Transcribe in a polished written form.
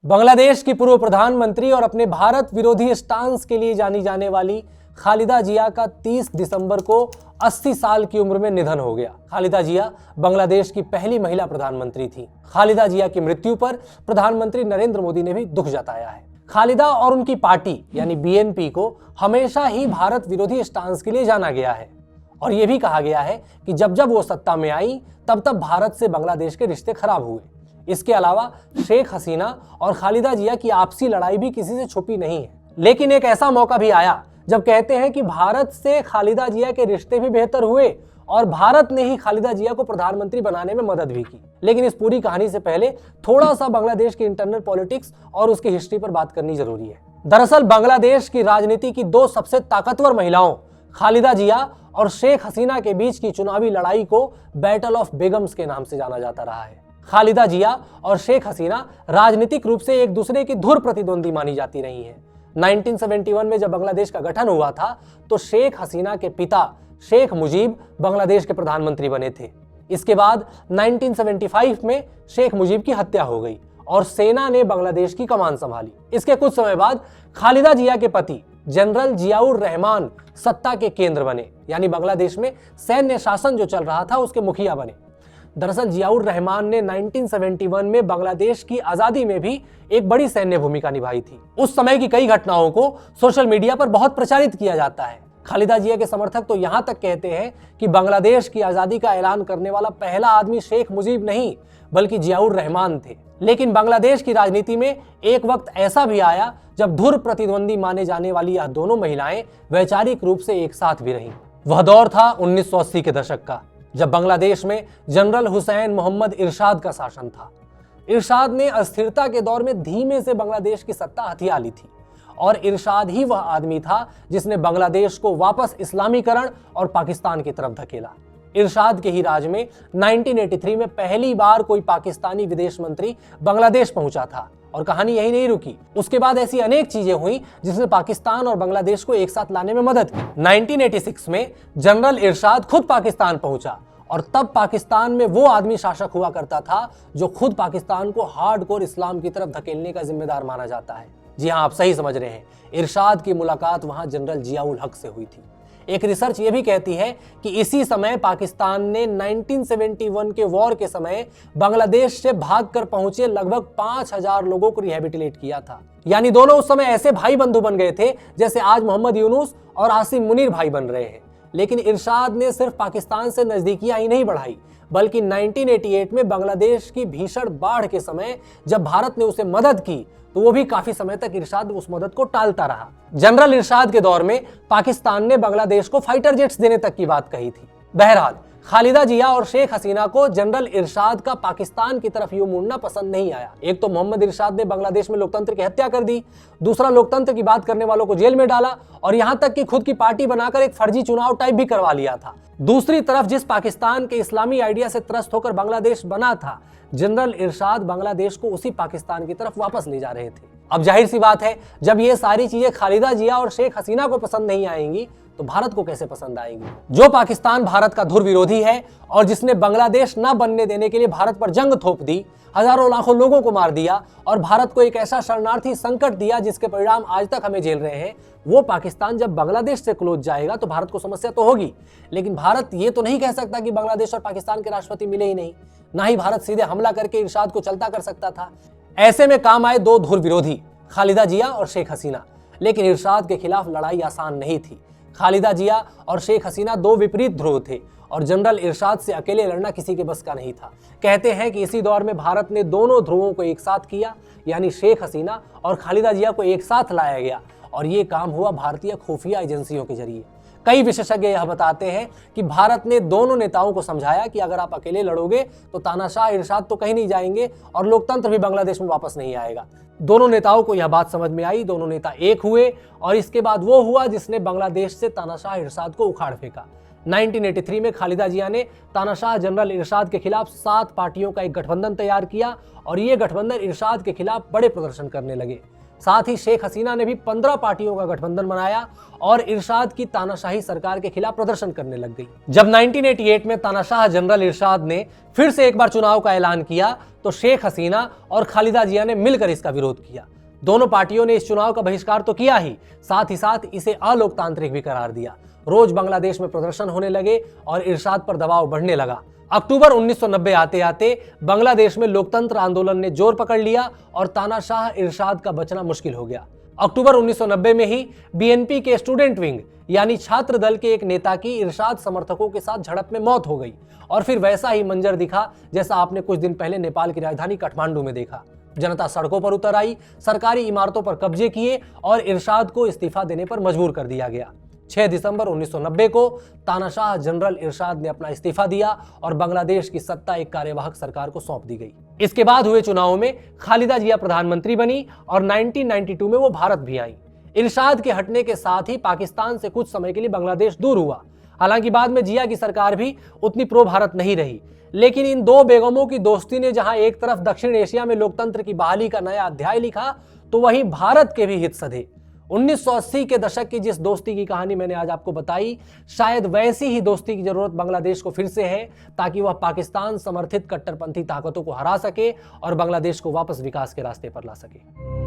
बांग्लादेश की पूर्व प्रधानमंत्री और अपने भारत विरोधी स्टांस के लिए जानी जाने वाली खालिदा जिया का 30 दिसंबर को 80 साल की उम्र में निधन हो गया। खालिदा जिया बांग्लादेश की पहली महिला प्रधानमंत्री थी। खालिदा जिया की मृत्यु पर प्रधानमंत्री नरेंद्र मोदी ने भी दुख जताया है। खालिदा और उनकी पार्टी यानी बीएनपी को हमेशा ही भारत विरोधी स्टांस के लिए जाना गया है और यह भी कहा गया है कि जब जब वो सत्ता में आई तब तब भारत से बांग्लादेश के रिश्ते खराब हुए। इसके अलावा शेख हसीना और खालिदा जिया की आपसी लड़ाई भी किसी से छुपी नहीं है। लेकिन एक ऐसा मौका भी आया जब कहते हैं कि भारत से खालिदा जिया के रिश्ते भी बेहतर हुए और भारत ने ही खालिदा जिया को प्रधानमंत्री बनाने में मदद भी की। लेकिन इस पूरी कहानी से पहले थोड़ा सा बांग्लादेश की इंटरनल पॉलिटिक्स और उसकी हिस्ट्री पर बात करनी जरूरी है। दरअसल बांग्लादेश की राजनीति की दो सबसे ताकतवर महिलाओं खालिदा जिया और शेख हसीना के बीच की चुनावी लड़ाई को बैटल ऑफ बेगम्स के नाम से जाना जाता रहा है। खालिदा जिया और शेख हसीना राजनीतिक रूप से एक दूसरे की धुर प्रतिद्वंदी मानी जाती रही हैं। 1971 में जब बांग्लादेश का गठन हुआ था तो शेख हसीना के पिता शेख मुजीब बांग्लादेश के प्रधानमंत्री बने थे। इसके बाद 1975 में शेख मुजीब की हत्या हो गई और सेना ने बांग्लादेश की कमान संभाली। इसके कुछ समय बाद खालिदा जिया के पति जनरल जियाउर रहमान सत्ता के केंद्र बने, यानी बांग्लादेश में सैन्य शासन जो चल रहा था उसके मुखिया बने। दरअसल जियाउर रहमान ने 1971 में बांग्लादेश की आजादी में भी एक बड़ी सैन्य भूमिका निभाई थी। उस समय की कई घटनाओं को सोशल मीडिया पर बहुत प्रचारित किया जाता है। खालिदा जिया के समर्थक तो यहां तक कहते हैं कि बांग्लादेश की आजादी का ऐलान करने वाला पहला आदमी शेख मुजीब नहीं बल्कि जियाउर रहमान थे। लेकिन बांग्लादेश की राजनीति में एक वक्त ऐसा भी आया जब धुर प्रतिद्वंदी माने जाने वाली यह दोनों महिलाएं वैचारिक रूप से एक साथ भी रहीं। वह दौर था 1980 के दशक का, जब बांग्लादेश में जनरल हुसैन मोहम्मद इरशाद का शासन था। इरशाद ने अस्थिरता के दौर में धीमे से बांग्लादेश की सत्ता हथिया ली थी और इरशाद ही वह आदमी था जिसने बांग्लादेश को वापस इस्लामीकरण और पाकिस्तान की तरफ धकेला। इरशाद के ही राज में 1983 में पहली बार कोई पाकिस्तानी विदेश मंत्री बांग्लादेश पहुंचा था और कहानी यही नहीं रुकी। उसके बाद ऐसी अनेक चीजें हुई जिसने पाकिस्तान और बांग्लादेश को एक साथ लाने में मदद की। 1986 में जनरल इरशाद खुद पाकिस्तान पहुंचा और तब पाकिस्तान में वो आदमी शासक हुआ करता था जो खुद पाकिस्तान को हार्डकोर इस्लाम की तरफ धकेलने का जिम्मेदार माना जाता है। जी हाँ, आप सही समझ रहे हैं, इरशाद की मुलाकात वहां जनरल जियाउल हक से हुई थी। एक रिसर्च ये भी कहती है कि इसी समय पाकिस्तान ने 1971 के वॉर के समय बांग्लादेश से भागकर पहुंचे लगभग 5000 लोगों को रिहैबिलिटेट किया था। यानी दोनों उस समय ऐसे भाई बंधु बन गए थे जैसे आज मोहम्मद यूनुस और आसिम मुनीर भाई बन रहे हैं। लेकिन इरशाद ने सिर्फ पाकिस्तान से नजदीकियां ही नहीं बढ़ाई बल्कि 1988 में बांग्लादेश की भीषण बाढ़ के समय जब भारत ने उसे मदद की तो वो भी काफी समय तक इरशाद उस मदद को टालता रहा। जनरल इरशाद के दौर में पाकिस्तान ने बांग्लादेश को फाइटर जेट्स देने तक की बात कही थी। बहरहाल खालिदा जिया और शेख हसीना को जनरल इरशाद का पाकिस्तान की तरफ यूं मुड़ना पसंद नहीं आया। एक तो मोहम्मद इरशाद ने बांग्लादेश में लोकतंत्र की हत्या कर दी, दूसरा लोकतंत्र की बात करने वालों को जेल में डाला और यहां तक कि खुद की पार्टी बनाकर एक फर्जी चुनाव टाइप भी करवा लिया था। दूसरी तरफ जिस पाकिस्तान के इस्लामी आइडिया से त्रस्त होकर बांग्लादेश बना था, जनरल इरशाद बांग्लादेश को उसी पाकिस्तान की तरफ वापस ले जा रहे थे। अब जाहिर सी बात है, जब ये सारी चीजें खालिदा जिया और शेख हसीना को पसंद नहीं आएंगी तो भारत को कैसे पसंद आएगी। जो पाकिस्तान भारत का धुर विरोधी है और जिसने बांग्लादेश न बनने देने के लिए भारत पर जंग थोप दी, हजारों लाखों लोगों को मार दिया और भारत को एक ऐसा शरणार्थी संकट दिया जिसके परिणाम आज तक हमें झेल रहे हैं, वो पाकिस्तान जब बांग्लादेश से क्लोज जाएगा तो भारत को समस्या तो होगी। लेकिन भारत ये तो नहीं कह सकता कि बांग्लादेश और पाकिस्तान के राष्ट्रपति मिले ही नहीं, ना ही भारत सीधे हमला करके इरशाद को चलता कर सकता था। ऐसे में काम आए दो धुर विरोधी, खालिदा जिया और शेख हसीना। लेकिन इरशाद के खिलाफ लड़ाई आसान नहीं थी। खालिदा जिया और शेख हसीना दो विपरीत ध्रुव थे और जनरल इरशाद से अकेले लड़ना किसी के बस का नहीं था। कहते हैं कि इसी दौर में भारत ने दोनों ध्रुवों को एक साथ किया, यानी शेख हसीना और खालिदा जिया को एक साथ लाया गया और ये काम हुआ भारतीय खुफिया एजेंसियों के जरिए। कई विशेषज्ञ यह बताते हैं कि भारत ने दोनों नेताओं को समझाया कि अगर आप अकेले लड़ोगे तो तानाशाह इरशाद तो कहीं नहीं जाएंगे और लोकतंत्र भी बांग्लादेश में वापस नहीं आएगा। दोनों नेताओं को यह बात समझ में आई, दोनों नेता एक हुए और इसके बाद वो हुआ जिसने बांग्लादेश से तानाशाह इरशाद को उखाड़ फेंका। 1983 में खालिदा जिया ने तानाशाह जनरल इरशाद के खिलाफ 7 पार्टियों का एक गठबंधन तैयार किया और ये गठबंधन इरशाद के खिलाफ बड़े प्रदर्शन करने लगे। साथ ही शेख हसीना ने भी 15 पार्टियों का गठबंधन बनाया और इरशाद की तानाशाही सरकार के खिलाफ प्रदर्शन करने लग गई। जब 1988 में तानाशाह जनरल इरशाद ने फिर से एक बार चुनाव का ऐलान किया तो शेख हसीना और खालिदा जिया ने मिलकर इसका विरोध किया। दोनों पार्टियों ने इस चुनाव का बहिष्कार तो किया ही, साथ इसे अलोकतांत्रिक भी करार दिया। रोज बांग्लादेश में प्रदर्शन होने लगे और इरशाद पर दबाव बढ़ने लगा। अक्टूबर 1990 आते आते बांग्लादेश में लोकतंत्र आंदोलन ने जोर पकड़ लिया और तानाशाह इरशाद का बचना मुश्किल हो गया। अक्टूबर 1990 में ही बीएनपी के स्टूडेंट विंग यानी छात्र दल के एक नेता की इरशाद समर्थकों के साथ झड़प में मौत हो गई और फिर वैसा ही मंजर दिखा जैसा आपने कुछ दिन पहले नेपाल की राजधानी काठमांडू में देखा। जनता सड़कों पर उतर आई, सरकारी इमारतों पर कब्जे किए और इरशाद को इस्तीफा देने पर मजबूर कर दिया गया। 6 दिसंबर 1990 को तानाशाह जनरल इरशाद ने अपना इस्तीफा दिया और बांग्लादेश की सत्ता एक कार्यवाहक सरकार को सौंप दी गई। इसके बाद हुए चुनावों में खालिदा जिया प्रधानमंत्री बनी और 1992 में वो भारत भी आई। इरशाद के हटने के साथ ही पाकिस्तान से कुछ समय के लिए बांग्लादेश दूर हुआ। हालांकि बाद में जिया की सरकार भी उतनी प्रो भारत नहीं रही, लेकिन इन दो बेगमों की दोस्ती ने जहां एक तरफ दक्षिण एशिया में लोकतंत्र की बहाली का नया अध्याय लिखा तो वहीं भारत के भी हित सधे। 1980 के दशक की जिस दोस्ती की कहानी मैंने आज आपको बताई, शायद वैसी ही दोस्ती की जरूरत बांग्लादेश को फिर से है ताकि वह पाकिस्तान समर्थित कट्टरपंथी ताकतों को हरा सके और बांग्लादेश को वापस विकास के रास्ते पर ला सके।